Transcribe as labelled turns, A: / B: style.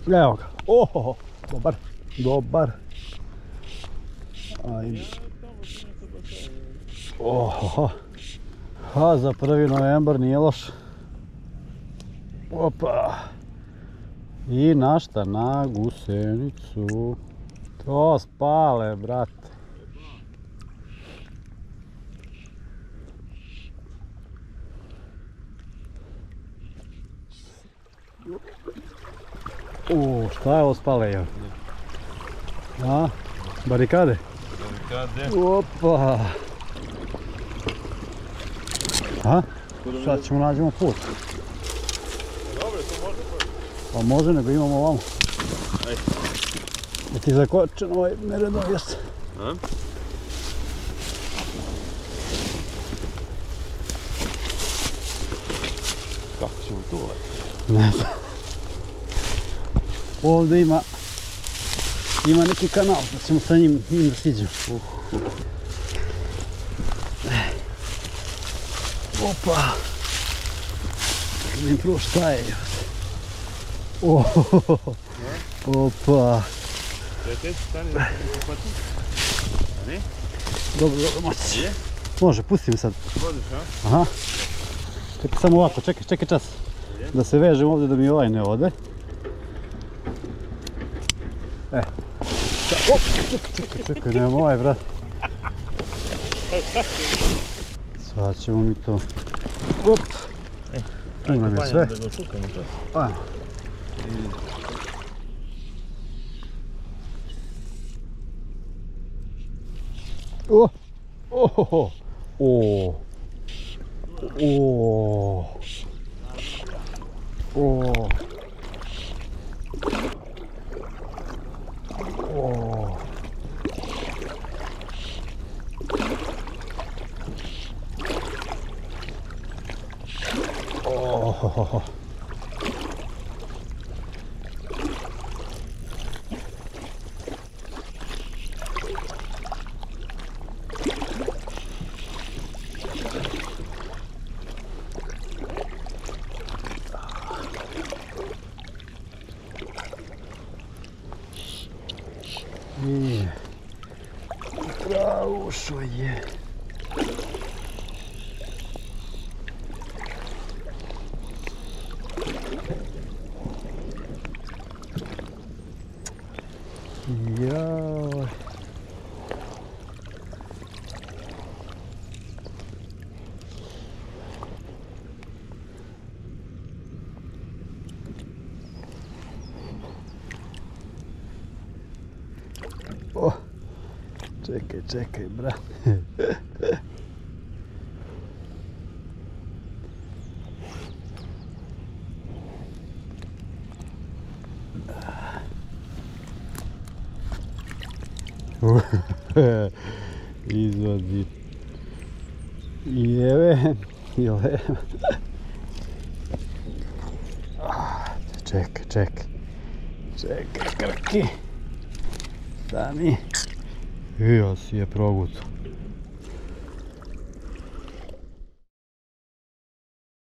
A: Evo ga. Ohoho, dobar, dobar. Ajde. Ohoho. A za 1. novembar nije loš. Opa. I na šta? Na gusenicu. To spale, brate. Šta je ovo spale, jel? A? Barikade?
B: Barikade.
A: Opa! A? Sad ćemo nađemo put.
B: Dobro, to može pa.
A: Pa može, nego imamo ovamo.
B: Ajde.
A: Je ti zakočen ovaj meredno, jeste?
B: A? Kako ćemo tu leti?
A: Ne znam. Ovdje ima neki kanal, da ćemo sa njim da siđemo. Opa! Vidim prvo šta je. Opa!
B: Dajte, stani da se uhvatim. A ne?
A: Dobro, dobro, moći.
B: Je?
A: Može, pusti mi sad.
B: Vodiš, a?
A: Aha. Čekaj samo ovako, čekaj čas. Da se vežem ovdje da mi ovaj ne ode. Čekaj, nemam ovaj, brat. Sad ćemo mi to. Op! Tu nam je sve. Ajmo. Ohoho! Ušo je. Joj. Čekaj, brate. Izvadi. Jeve. Čekaj, krki. Stani. Ja si je proguto.